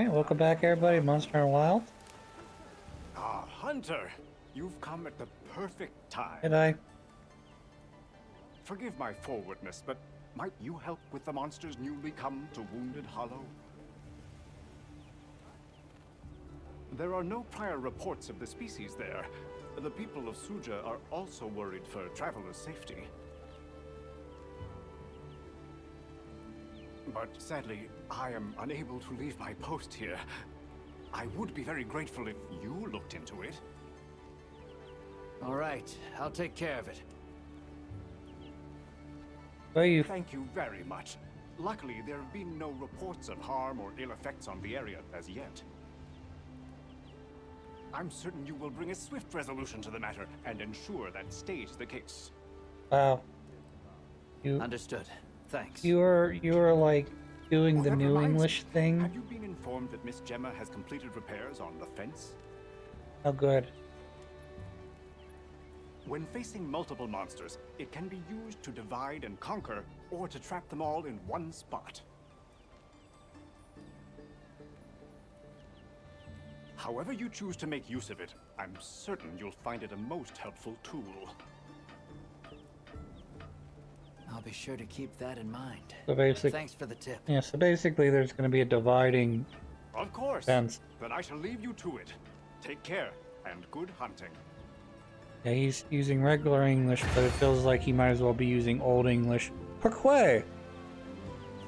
Alright, welcome back everybody, Monster and Wild. Ah, Hunter! You've come at the perfect time. Did I? Forgive my forwardness, but might you help with the monsters newly come to Wounded Hollow? There are no prior reports of the species there. The people of Suja are also worried for travelers' safety. But sadly, I am unable to leave my post here. I would be very grateful if you looked into it. All right, I'll take care of it. Where you? Thank you very much. Luckily, there have been no reports of harm or ill effects on the area as yet. I'm certain you will bring a swift resolution to the matter and ensure that stays the case. Wow. You Understood. Thanks. you are like doing Oh, the that New reminds English me. thing? Have you been informed that Miss Gemma has completed repairs on the fence? How good. When facing multiple monsters, it can be used to divide and conquer, or to trap them all in one spot. However you choose to make use of it, I'm certain you'll find it a most helpful tool. I'll be sure to keep that in mind. So basically, Thanks for the tip. yeah. So basically, there's going to be a dividing Of course. fence. Then I shall leave you to it. Take care, and good hunting. Yeah, he's using regular English, but it feels like he might as well be using Old English. Pourquoi?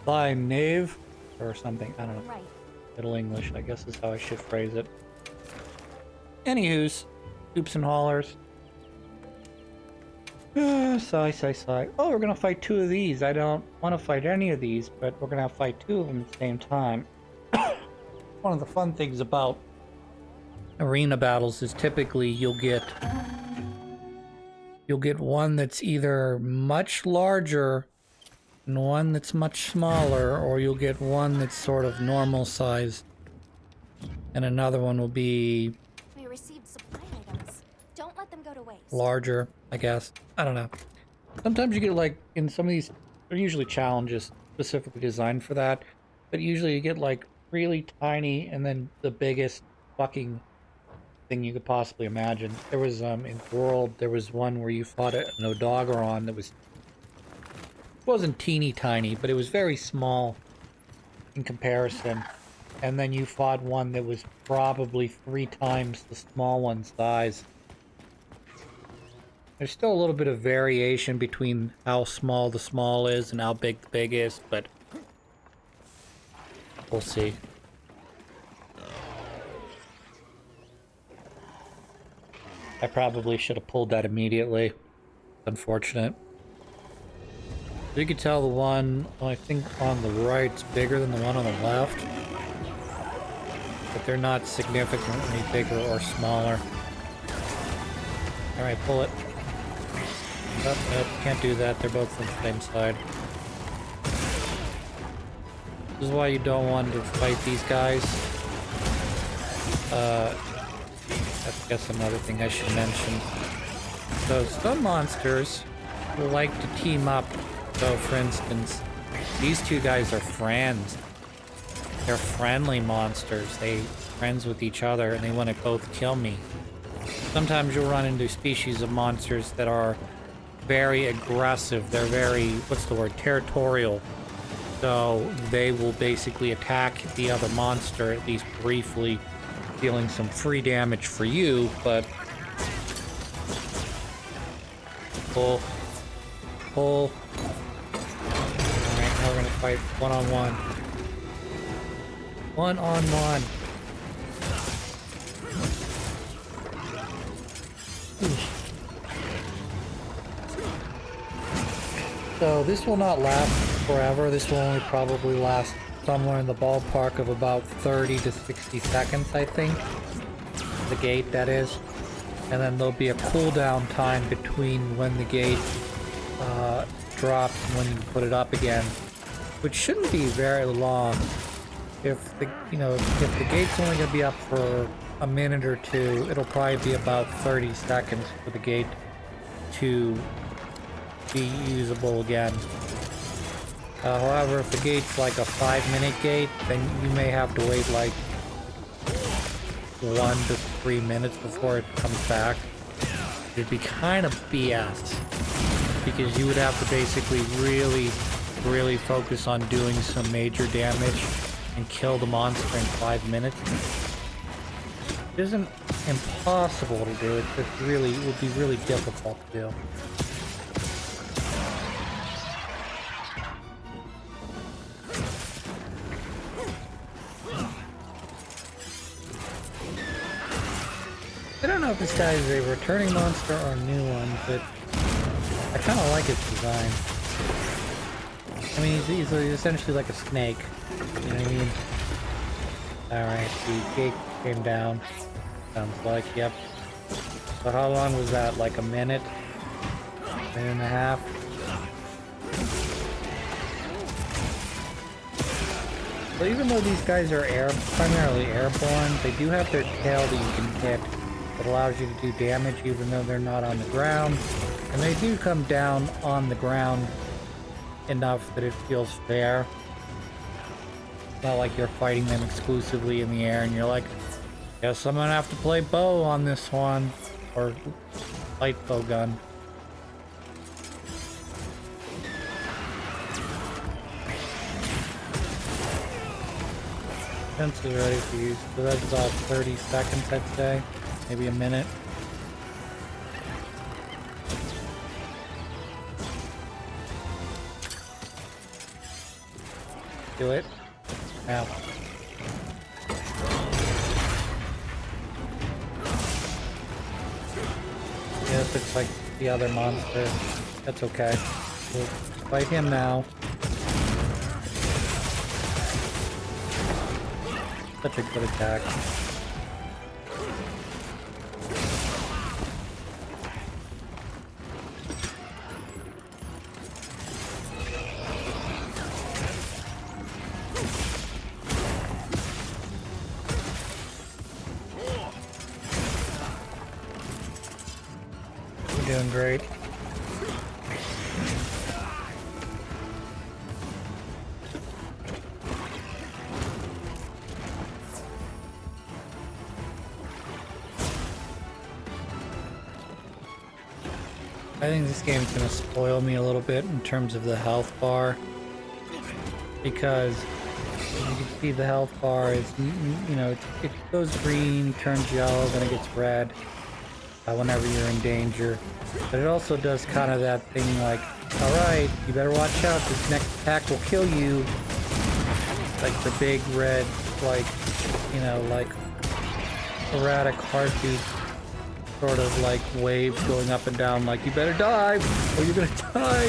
Thy knave, or something. I don't know. Right. Middle English, I guess, is how I should phrase it. Anywho's, oops and hollers. Sigh. Oh, we're gonna fight two of these. I don't want to fight any of these, but we're gonna fight two of them at the same time. One of the fun things about arena battles is typically you'll get one that's either much larger and one that's much smaller, or you'll get one that's sort of normal size, and another one will be We received supply items. Don't let them go to waste. larger, I guess. I don't know. Sometimes you get, like, in some of these, they're usually challenges specifically designed for that, but usually you get, like, really tiny and then the biggest fucking thing you could possibly imagine. There was, in World, there was one where you fought an Odogaron that wasn't teeny tiny, but it was very small in comparison. And then you fought one that was probably 3 times the small one's size. There's still a little bit of variation between how small the small is and how big the big is, but we'll see. I probably should have pulled that immediately. Unfortunate. You can tell the one, I think, on the right's bigger than the one on the left. But they're not significantly bigger or smaller. Alright, pull it. Nope, can't do that. They're both on the same side. This is why you don't want to fight these guys. I guess another thing I should mention. So some monsters like to team up. So for instance, these two guys are friends. They're friendly monsters. They're friends with each other and they want to both kill me. Sometimes you'll run into species of monsters that are very aggressive. They're very, what's the word, territorial. So they will basically attack the other monster, at least briefly, dealing some free damage for you, but pull. Alright, now we're gonna fight one-on-one. One-on-one. So this will not last forever. This will only probably last somewhere in the ballpark of about 30 to 60 seconds, I think. The gate, that is. And then there'll be a cooldown time between when the gate drops and when you put it up again, which shouldn't be very long. If the gate's only going to be up for a minute or two, it'll probably be about 30 seconds for the gate to be usable again. However, if the gate's like a 5-minute gate, then you may have to wait like 1 to 3 minutes before it comes back. It'd be kind of BS because you would have to basically really focus on doing some major damage and kill the monster in 5 minutes. It isn't impossible to do, it just really would be really difficult to do. I don't know if this guy is a returning monster or a new one, but I kind of like his design. I mean, he's essentially like a snake. You know what I mean? Alright, the gate came down. Sounds like, yep. So how long was that? Like a minute? Minute and a half? So even though these guys are primarily airborne, they do have their tail that you can hit. It allows you to do damage even though they're not on the ground. And they do come down on the ground enough that it feels fair. It's not like you're fighting them exclusively in the air and you're like, guess I'm gonna have to play bow on this one. Or light bow gun. Fence is ready for use. So that's about 30 seconds, I'd say. Maybe a minute. Do it. Now. Yeah, this looks like the other monster. That's okay. We'll fight him now. Such a good attack. You're doing great. I think this game's gonna spoil me a little bit in terms of the health bar, because you can see the health bar is, you know, it goes green, turns yellow, then it gets red whenever you're in danger. But it also does kind of that thing like, alright, you better watch out, this next attack will kill you. Like the big red, like, you know, like erratic heartbeat sort of like waves going up and down, like you better die or you're gonna die.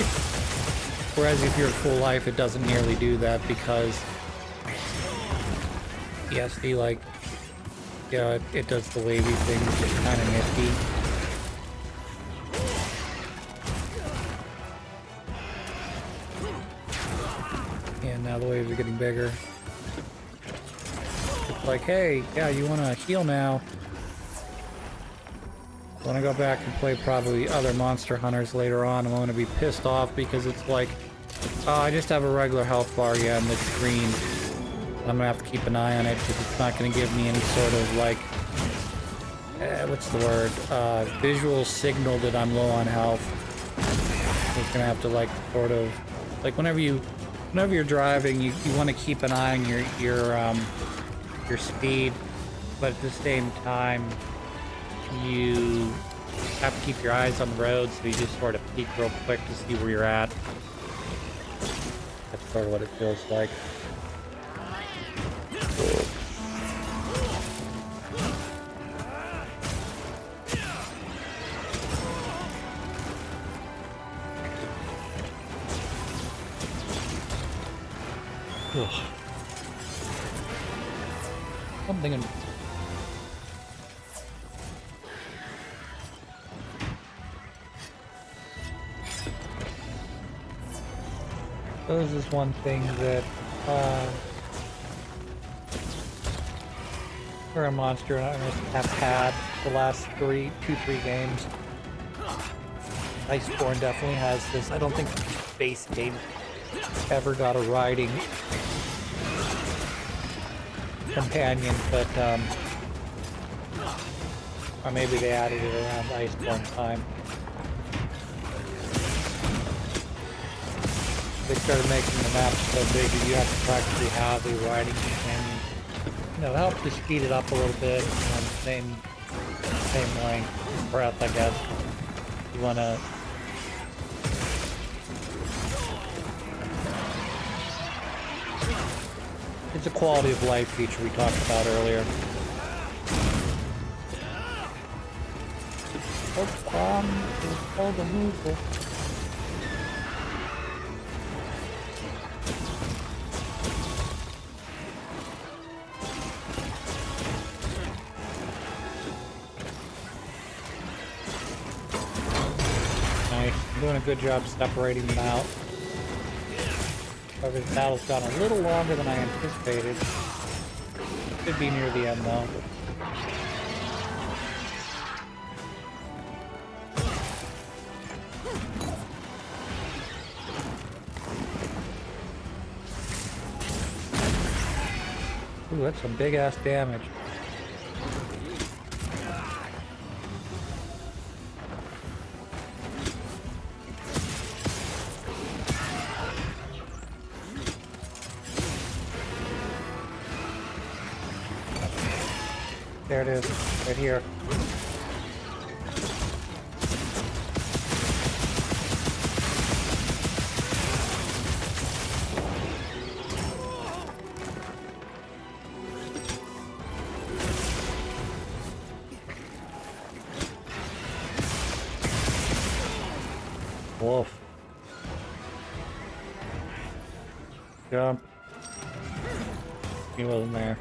Whereas if you're at full life, it doesn't nearly do that because the like, yeah, it does the wavy thing, which is kind of nifty. Yeah, now the waves are getting bigger. It's like, hey, yeah, you want to heal now? When I go back and play probably other Monster Hunters later on, I'm going to be pissed off because it's like, oh, I just have a regular health bar, yeah, and it's green. I'm going to have to keep an eye on it because it's not going to give me any sort of like, what's the word, visual signal that I'm low on health. It's going to have to like sort of, like whenever you're driving, you want to keep an eye on your speed, but at the same time, you have to keep your eyes on the road, so you just sort of peek real quick to see where you're at. That's sort of what it feels like. Ugh. Something in... So this is one thing that, for a Monster Hunters have had the last 2-3 games. Iceborne definitely has this. I don't think base game ever got a riding companion, but or maybe they added it around Iceborne time. They started making the map so big that you have to practically have a riding companion. You know, help to speed it up a little bit, same length, breath, I guess. You wanna it's a quality of life feature we talked about earlier. Oh, the move. Nice. I'm doing a good job separating them out. However, the battle's gone a little longer than I anticipated. Should be near the end though. Ooh, that's some big ass damage. There it is, right here. Wolf. Jump. He wasn't there.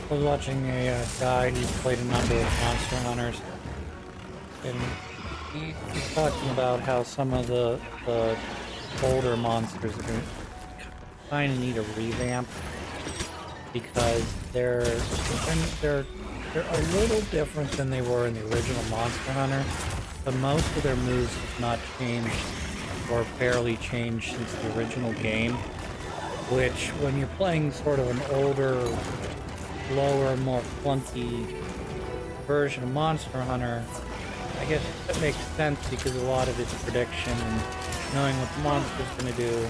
I was watching a guy who played a number of Monster Hunters, and he's talking about how some of the older monsters are kind of need a revamp because they're a little different than they were in the original Monster Hunter, but most of their moves have not changed or barely changed since the original game, which when you're playing sort of an older, lower, more clunky version of Monster Hunter, I guess that makes sense because a lot of it's prediction and knowing what the monster's going to do,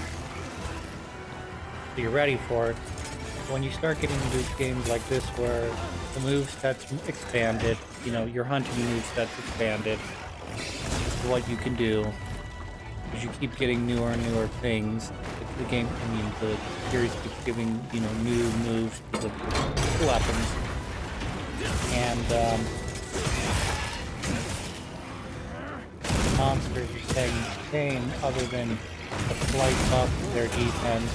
so you're ready for it. When you start getting into games like this where the moveset's expanded, you know, your hunting moveset's expanded, what you can do, because you keep getting newer and newer things. The game, I mean, the series keeps giving, you know, new moves to the weapons. And, monsters are staying the same other than a slight buff to their defense,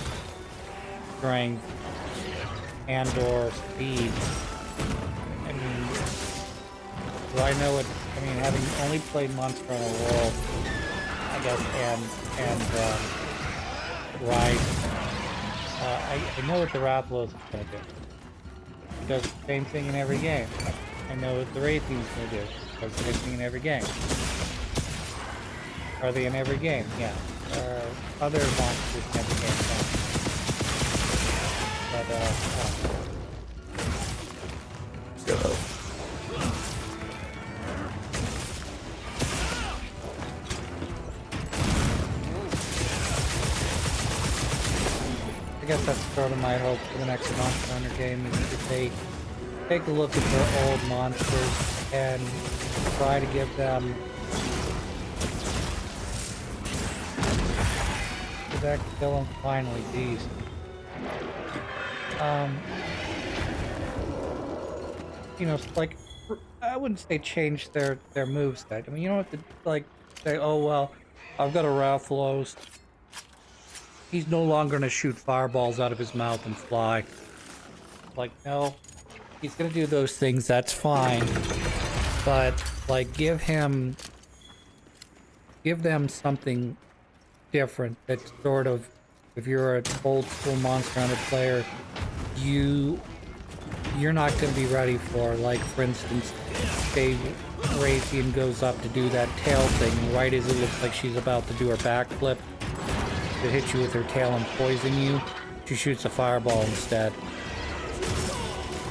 strength, and/or speed. I mean, do I know it? I mean, having only played Monster Hunter World, I guess, and Rise, I know what the Rathalos is going to do. It does the same thing in every game. I know what the Wraithing's going to do. It does the same thing in every game. Are they in every game? Yeah. There are other monsters in every game now. But, I guess that's sort of my hope for the next Monster Hunter game is that they take a look at their old monsters and try to give them back to kill them finally, geez. You know, like, I wouldn't say change their moveset. I mean, you don't have to, like, say, oh, well, I've got a Rathalos. He's no longer going to shoot fireballs out of his mouth and fly. Like, no, he's gonna do those things, that's fine. But, like, give them something different that's sort of, if you're an old school Monster Hunter player, you're not going to be ready for. Like, for instance, say Raytheon goes up to do that tail thing right as it looks like she's about to do her backflip to hit you with her tail and poison you. She shoots a fireball instead.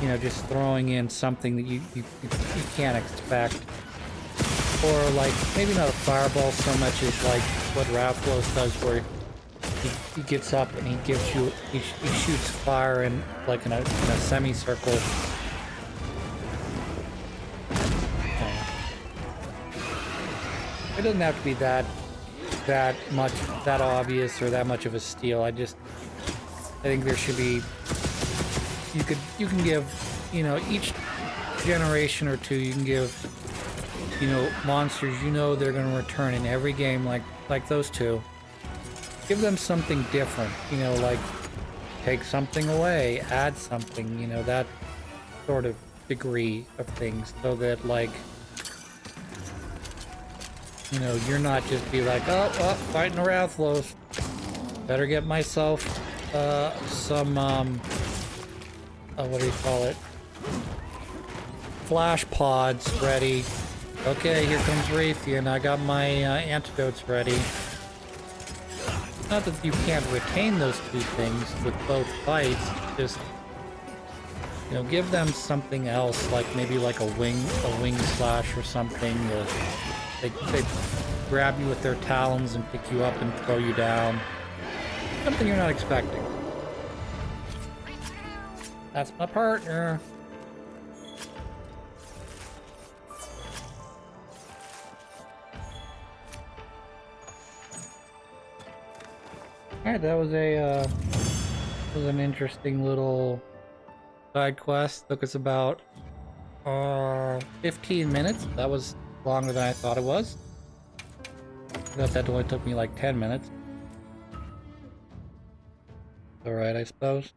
You know, just throwing in something that you can't expect. Or, like, maybe not a fireball so much as, like, what Rathalos does, where he gets up and he gives you, he shoots fire in, like, in a semicircle. It doesn't have to be that obvious or that much of a steal. I think there should be, you can give, you know, each generation or two, you can give, you know, monsters, you know, they're going to return in every game, like those two. Give them something different, you know, like take something away, add something, you know, that sort of degree of things, so that, like, you know, you're not just be like, oh, fighting a Rathalos. Better get myself some what do you call it? Flash pods ready. Okay, here comes Raytheon. I got my antidotes ready. Not that you can't retain those two things with both fights, just, you know, give them something else, like maybe like a wing slash or something. They grab you with their talons and pick you up and throw you down. Something you're not expecting. That's my partner. Alright, that was an interesting little side quest. Took us about 15 minutes. That was longer than I thought it was. I thought that only took me like 10 minutes. Alright, I suppose.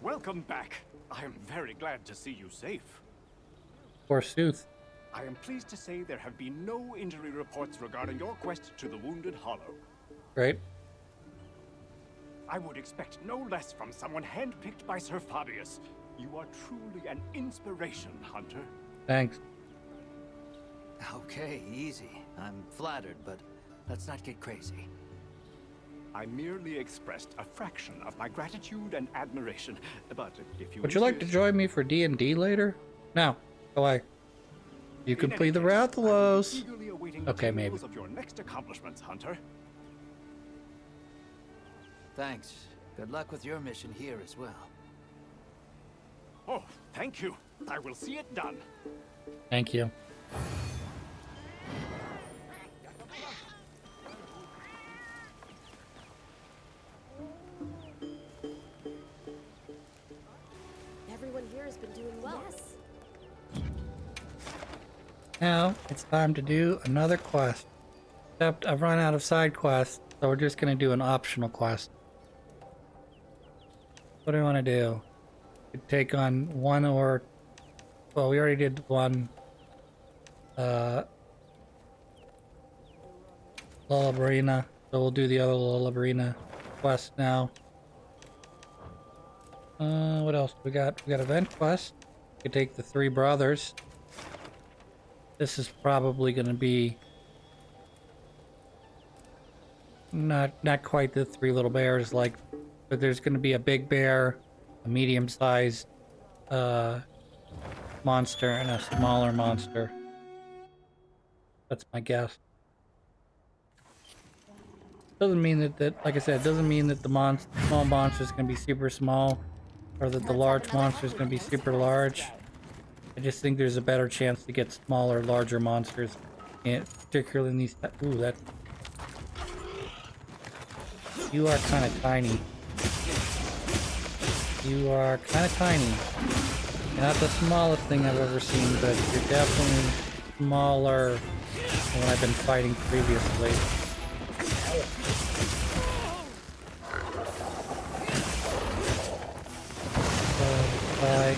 Welcome back. I am very glad to see you safe. Forsooth. I am pleased to say there have been no injury reports regarding your quest to the Wounded Hollow. Great. I would expect no less from someone handpicked by Sir Fabius. You are truly an inspiration, Hunter. Thanks. Okay, easy. I'm flattered, but let's not get crazy. I merely expressed a fraction of my gratitude and admiration, but if you Would you like to join me for D&D later? No. Go away. You can play the Rathalos. Okay, maybe. Of your next accomplishments, Hunter. Thanks. Good luck with your mission here as well. Oh, thank you. I will see it done. Thank you. Everyone here has been doing well. Yes. Now it's time to do another quest. Except I've run out of side quests, so we're just gonna do an optional quest. What do we want to do? We could take on one, or, well, we already did one. Lullabrina, so we'll do the other Lullabrina quest now. What else we got? We got event quest. We could take the three brothers. This is probably going to be not quite the three little bears, like, but there's going to be a big bear, a medium-sized monster, and a smaller monster. That's my guess. Doesn't mean that like I said, it doesn't mean that the small monster is going to be super small, or that the large monster is going to be super large. I just think there's a better chance to get smaller, larger monsters, and particularly in these. Ooh, that. You are kind of tiny. You are kind of tiny. Not the smallest thing I've ever seen, but you're definitely smaller than what I've been fighting previously. Bye.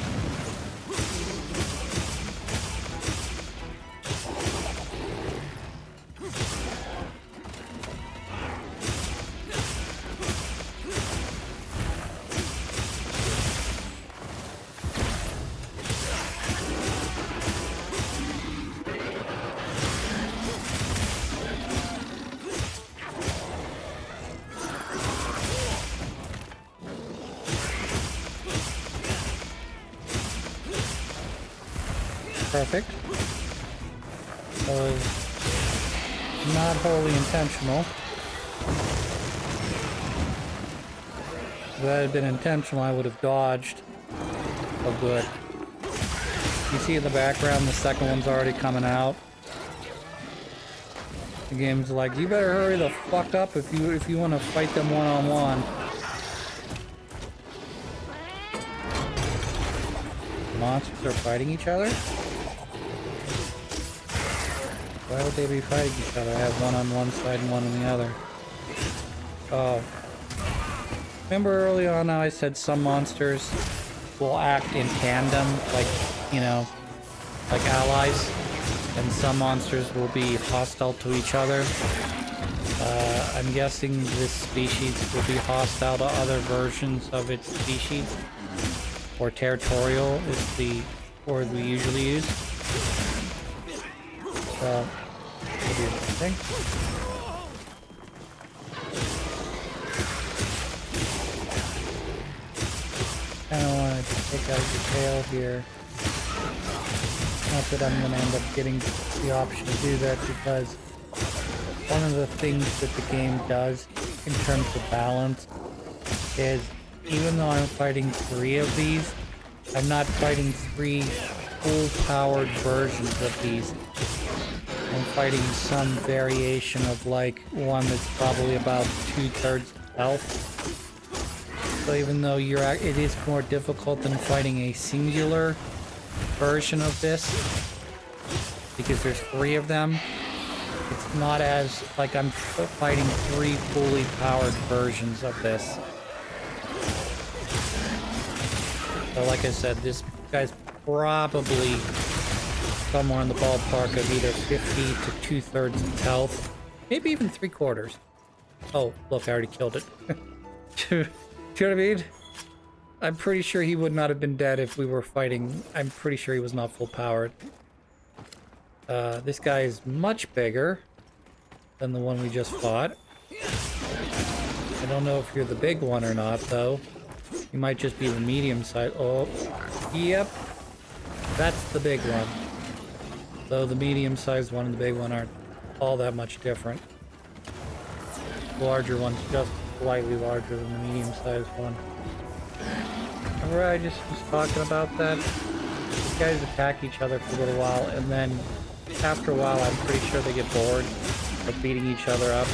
Perfect. That was not wholly intentional. If that had been intentional, I would have dodged. Oh, good. You see in the background, the second one's already coming out. The game's like, you better hurry the fuck up if you want to fight them one-on-one. Monsters are fighting each other? Why would they be fighting each other? I have one on one side and one on the other. Oh. Remember early on how I said some monsters will act in tandem, like, you know, like allies? And some monsters will be hostile to each other. I'm guessing this species will be hostile to other versions of its species. Or territorial is the word we usually use. So, it'll be interesting. Kinda wanna take out your tail here. Not that I'm gonna end up getting the option to do that, because one of the things that the game does in terms of balance is, even though I'm fighting 3 of these, I'm not fighting 3 full-powered versions of these. I'm fighting some variation of, like, one that's probably about 2/3 health. So even though it is more difficult than fighting a singular version of this, because there's 3 of them, it's not as, like, I'm fighting 3 fully powered versions of this. So like I said, this guy's probably somewhere in the ballpark of either 50 to 2/3 its health. Maybe even 3/4. Oh, look, I already killed it. Do you know what I mean? I'm pretty sure he would not have been dead if we were fighting. I'm pretty sure he was not full powered. This guy is much bigger than the one we just fought. I don't know if you're the big one or not, though. You might just be the medium size. Oh, yep. That's the big one. Though the medium sized one and the big one aren't all that much different. The larger one's just slightly larger than the medium sized one. Remember I just was talking about that? These guys attack each other for a little while, and then after a while I'm pretty sure they get bored of beating each other up.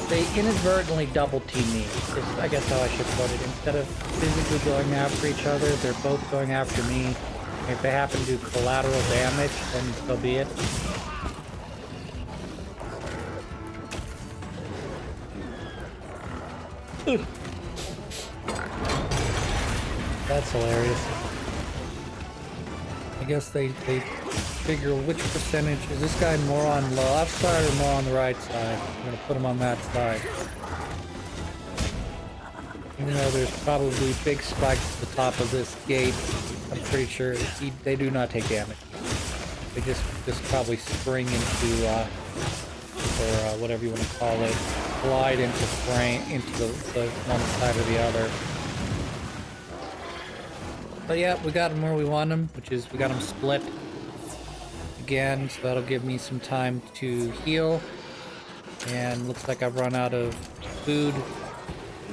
They inadvertently double team me, is I guess how I should put it. Instead of physically going after each other, they're both going after me. If they happen to do collateral damage, then so be it. That's hilarious. I guess they figure which percentage. Is this guy more on the left side or more on the right side? I'm gonna put him on that side. Even though there's probably big spikes at the top of this gate, I'm pretty sure they do not take damage. They just probably spring into, or whatever you want to call it, glide into the one side or the other. But yeah, we got him where we want him, which is we got him split again, so that'll give me some time to heal. And looks like I've run out of food,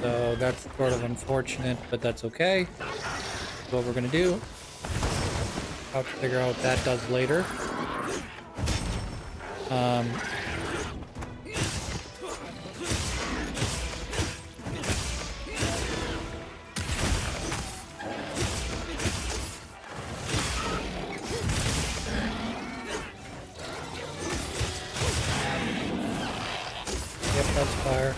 so that's sort of unfortunate, but that's okay. That's what we're gonna do. I'll have to figure out what that does later. That's fire.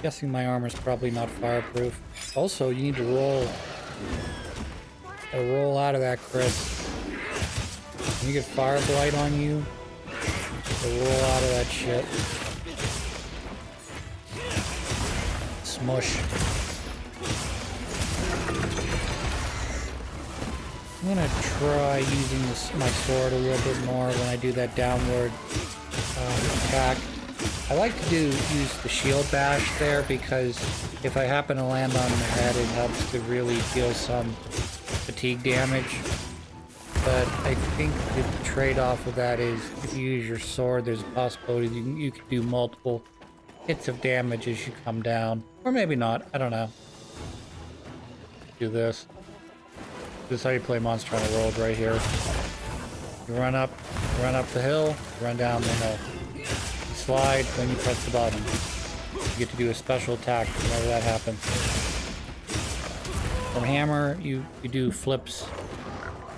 Guessing my armor's probably not fireproof. Also, you need to roll. Roll out of that, Chris. When you get fire blight on you, roll out of that shit. Smush. I'm gonna try using my sword a little bit more when I do that downward attack. I like to use the shield bash there because if I happen to land on the head, it helps to really deal some fatigue damage. But I think the trade-off of that is if you use your sword, there's a possibility you can do multiple hits of damage as you come down. Or maybe not, I don't know. Do this. This is how you play Monster on the World right here. You run up the hill, run down the hill. You slide, then you press the button. You get to do a special attack whenever that happens. From hammer, you do flips,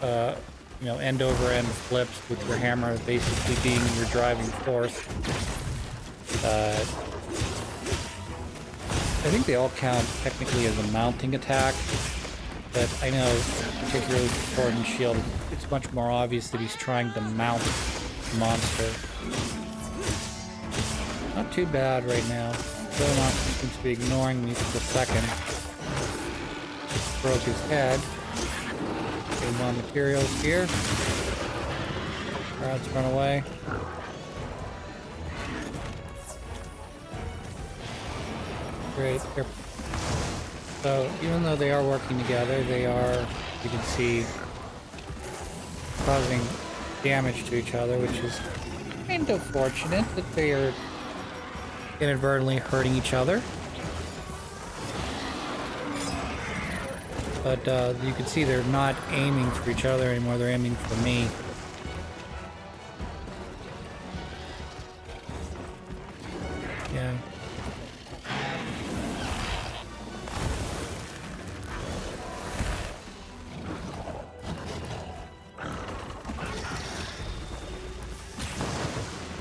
you know, end over end flips with your hammer basically being your driving force. I think they all count technically as a mounting attack. But I know, particularly for Sword and Shield, it's much more obvious that he's trying to mount the monster. Not too bad right now. The other monster seems to be ignoring me for the second. Broke his head. Get more materials here. Alright, let's run away. Great. Here. So, even though they are working together, they are, you can see, causing damage to each other, which is kind of fortunate that they are inadvertently hurting each other. But you can see they're not aiming for each other anymore, they're aiming for me. Yeah.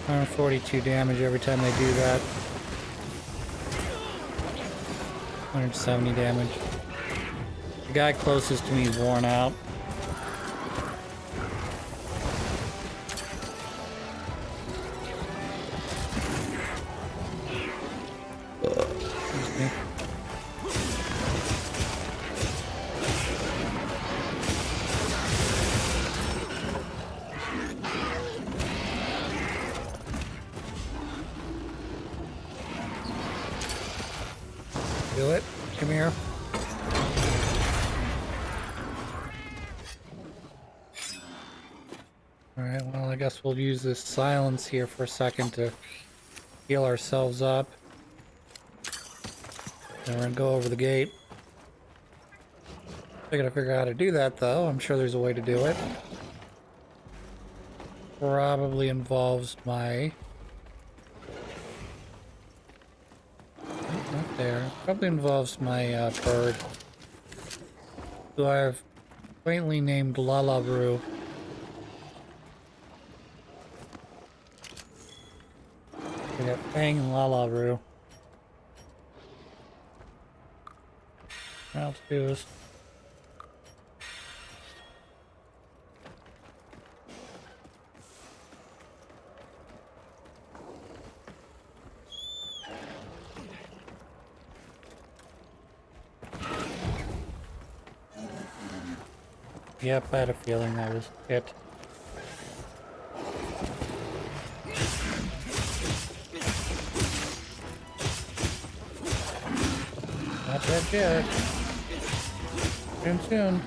$142 damage every time they do that. 170 damage. The guy closest to me is worn out. Excuse me. Do it. Come here. Alright, well, I guess we'll use this silence here for a second to heal ourselves up. And we're gonna go over the gate. I gotta figure out how to do that, though. I'm sure there's a way to do it. Probably involves my... Not there. Probably involves my bird, who I have quaintly named Lalabroo. We got Fang and Lalabroo. Now let's do this. Yep, I had a feeling that was it. Not dead yet. Soon.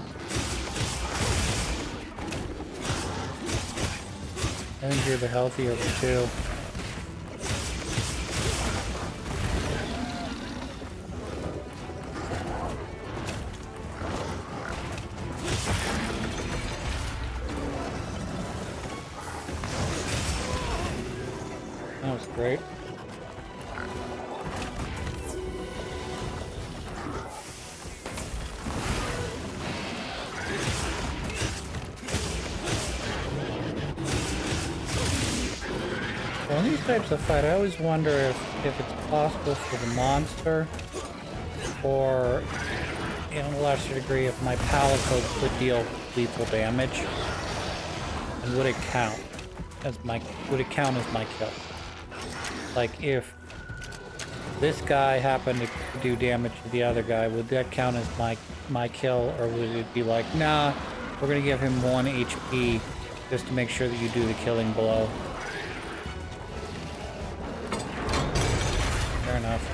And you're the healthier of the two. That was great. in these types of fight, I always wonder if it's possible for the monster, or in a lesser degree, if my palico could deal lethal damage, and would it count as my kill? Like if this guy happened to do damage to the other guy, would that count as my kill, or would it be like, nah, we're gonna give him 1 HP just to make sure that you do the killing blow? Fair enough.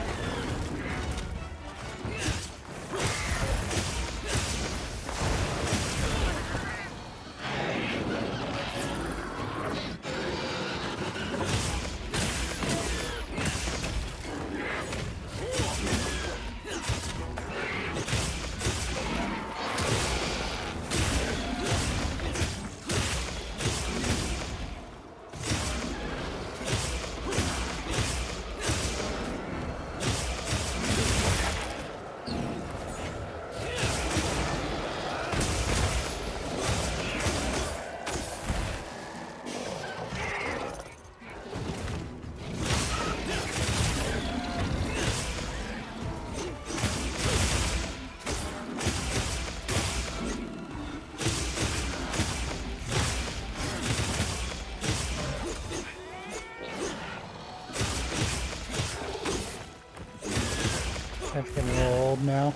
That's getting a little old now.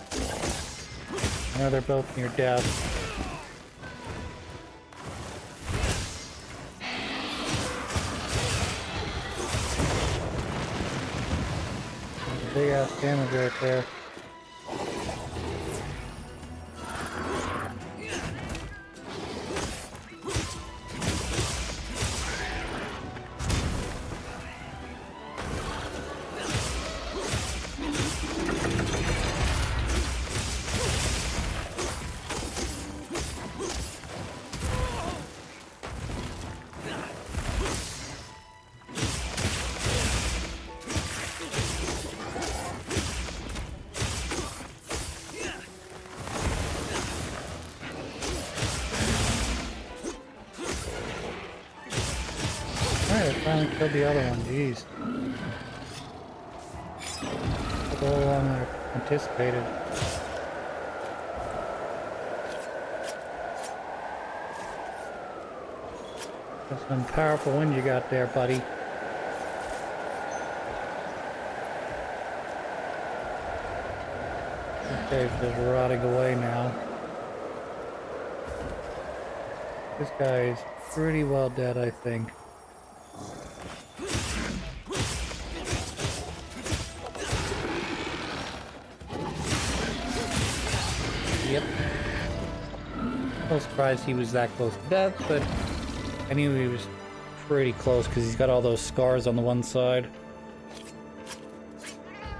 Now they're both near death. Big ass damage right there. Alright, I finally killed the other one, jeez. Took a little longer than I anticipated. That's some powerful wind you got there, buddy. Okay, just rotting away now. This guy is pretty well dead, I think. Yep. No surprised he was that close to death, but I knew he was pretty close because he's got all those scars on the one side.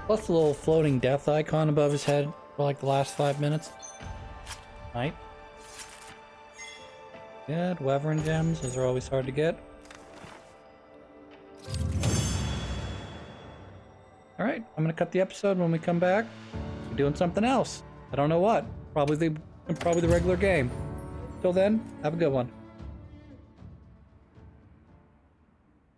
Plus the little floating death icon above his head for like the last 5 minutes. Right? Good, Wyvern gems, those are always hard to get. Alright, I'm gonna cut the episode. When we come back, we're doing something else. I don't know what. Probably the regular game. Till then, have a good one.